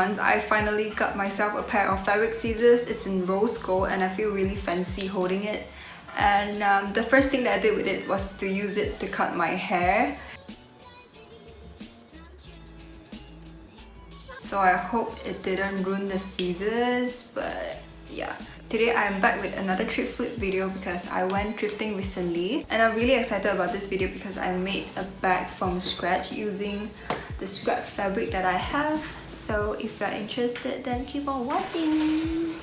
months, I finally got myself a pair of fabric scissors. It's in rose gold and I feel really fancy holding it. And the first thing that I did with it was to use it to cut my hair. So I hope it didn't ruin the scissors, but yeah. Today I am back with another thrift flip video because I went thrifting recently and I'm really excited about this video because I made a bag from scratch using the scrap fabric that I have. So if you're interested, then keep on watching!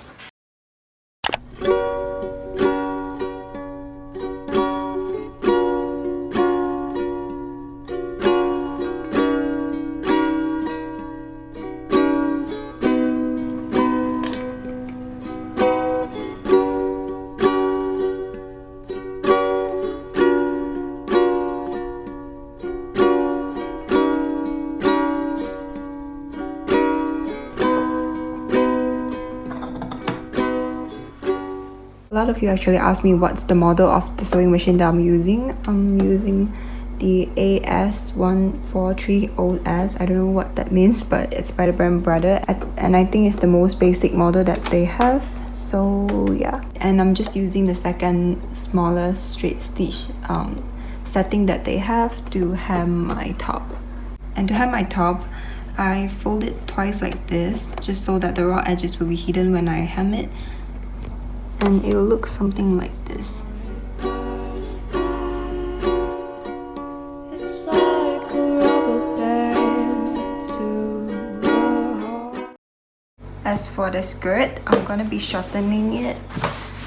A lot of you actually asked me what's the model of the sewing machine that I'm using. I'm using the AS143OS. I don't know what that means, but it's by the brand Brother, and I think it's the most basic model that they have. So yeah, and I'm just using the second smallest straight stitch setting that they have to hem my top. And to hem my top, I fold it twice like this, just so that the raw edges will be hidden when I hem it. And it will look something like this. It's like a rubber band to the heart. As for the skirt, I'm gonna be shortening it,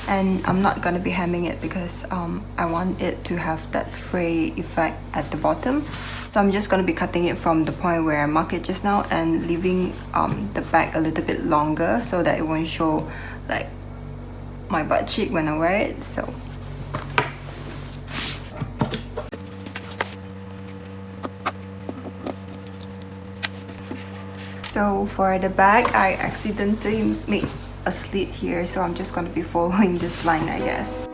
and I'm not gonna be hemming it because I want it to have that fray effect at the bottom. So I'm just gonna be cutting it from the point where I marked it just now and leaving the back a little bit longer so that it won't show like my butt cheek when I wear it. So for the back, I accidentally made a slit here, so I'm just gonna be following this line, I guess.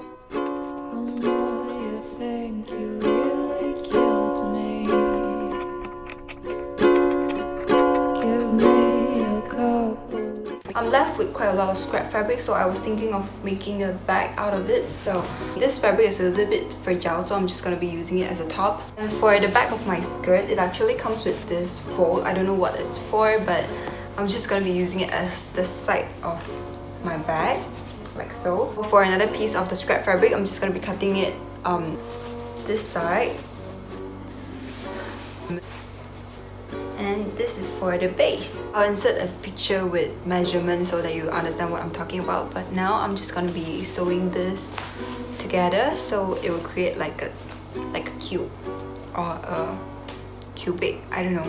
I'm left with quite a lot of scrap fabric, so I was thinking of making a bag out of it. So this fabric is a little bit fragile, so I'm just going to be using it as a top. And for the back of my skirt, it actually comes with this fold. I don't know what it's for, but I'm just going to be using it as the side of my bag, like so. For another piece of the scrap fabric, I'm just going to be cutting it this side. And this is for the base. I'll insert a picture with measurements so that you understand what I'm talking about. But now I'm just gonna be sewing this together so it will create like a cube or a cubic. I don't know.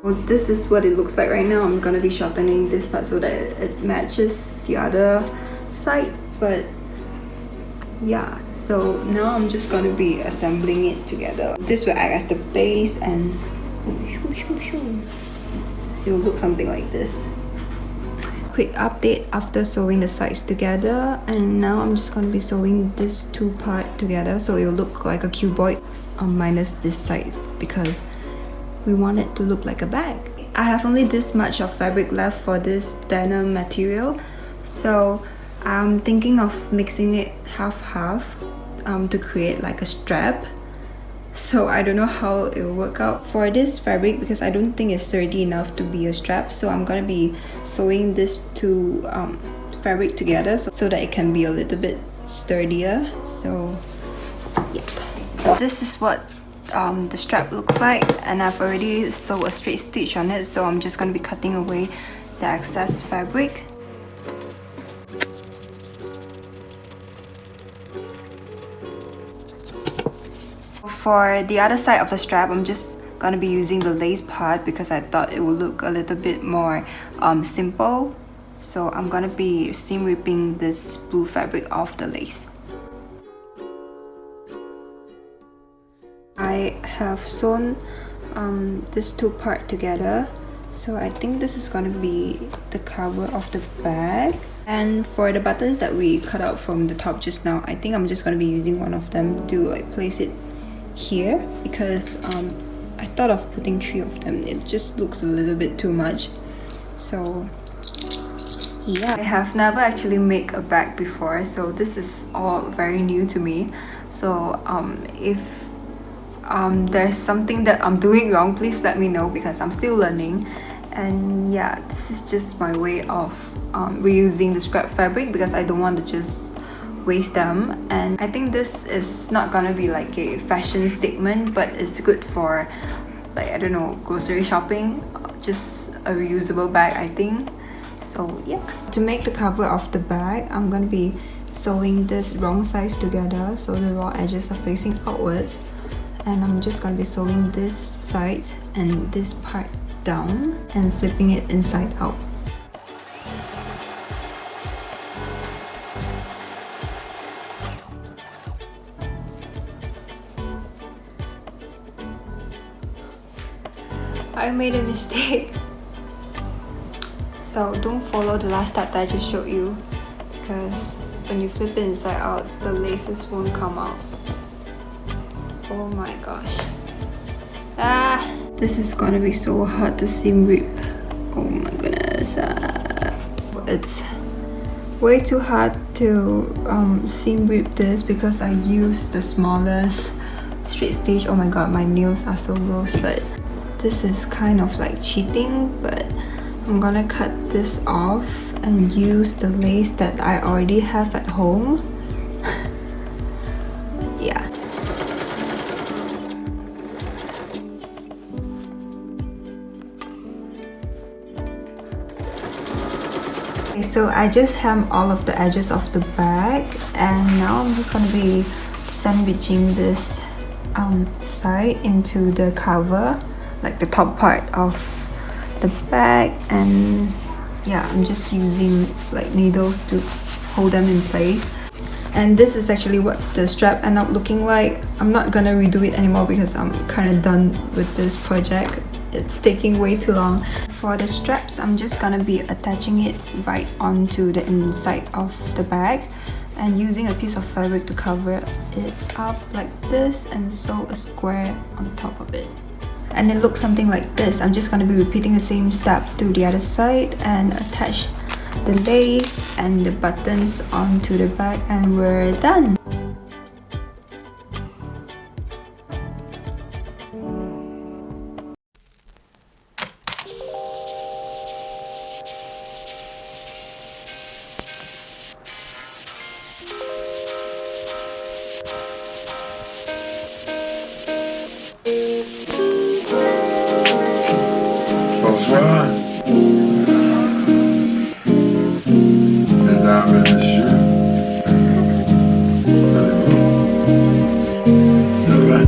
Well, this is what it looks like right now. I'm gonna be shortening this part so that it matches the other side. But yeah. So now I'm just going to be assembling it together. This will act as the base and it will look something like this. Quick update after sewing the sides together, and now I'm just going to be sewing this two part together so it will look like a cuboid minus this side because we want it to look like a bag. I have only this much of fabric left for this denim material, so I'm thinking of mixing it half-half to create like a strap. So I don't know how it will work out for this fabric because I don't think it's sturdy enough to be a strap. So I'm gonna be sewing this two fabric together so that it can be a little bit sturdier. So yep. This is what the strap looks like, and I've already sewed a straight stitch on it, so I'm just gonna be cutting away the excess fabric. For the other side of the strap, I'm just gonna be using the lace part because I thought it would look a little bit more simple. So I'm gonna be seam ripping this blue fabric off the lace. I have sewn this two part together, so I think this is gonna be the cover of the bag. And for the buttons that we cut out from the top just now, I think I'm just gonna be using one of them to like place it here because I thought of putting 3 of them. It just looks a little bit too much. So yeah, I have never actually made a bag before, so this is all very new to me. So if there's something that I'm doing wrong, please let me know because I'm still learning. And yeah, this is just my way of reusing the scrap fabric because I don't want to just waste them. And I think this is not gonna be like a fashion statement, but it's good for, like, I don't know, grocery shopping, just a reusable bag, I think. So yeah, to make the cover of the bag, I'm gonna be sewing this wrong sides together so the raw edges are facing outwards, and I'm just gonna be sewing this side and this part down and flipping it inside out. I made a mistake. So don't follow the last step that I just showed you, because when you flip it inside out, the laces won't come out. Oh my gosh. This is gonna be so hard to seam rip. Oh my goodness. It's way too hard to seam rip this because I used the smallest straight stitch. Oh my god, my nails are so gross, but this is kind of like cheating, but I'm gonna cut this off and use the lace that I already have at home. Yeah. Okay, so I just hem all of the edges of the bag, and now I'm just gonna be sandwiching this side into the cover, like the top part of the bag. And yeah, I'm just using like needles to hold them in place. And this is actually what the strap ended up looking like. I'm not gonna redo it anymore because I'm kind of done with this project. It's taking way too long. For the straps, I'm just gonna be attaching it right onto the inside of the bag and using a piece of fabric to cover it up like this and sew a square on top of it. And it looks something like this. I'm just going to be repeating the same step to the other side and attach the lace and the buttons onto the bag, and we're done. Bonsoir. Mesdames et messieurs, allez-vous? Ça va?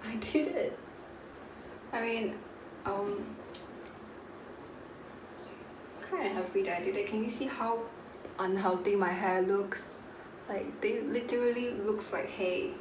I did it. I mean, kind of happy that I did it. Can you see how unhealthy my hair looks? Like, they literally looks like hay.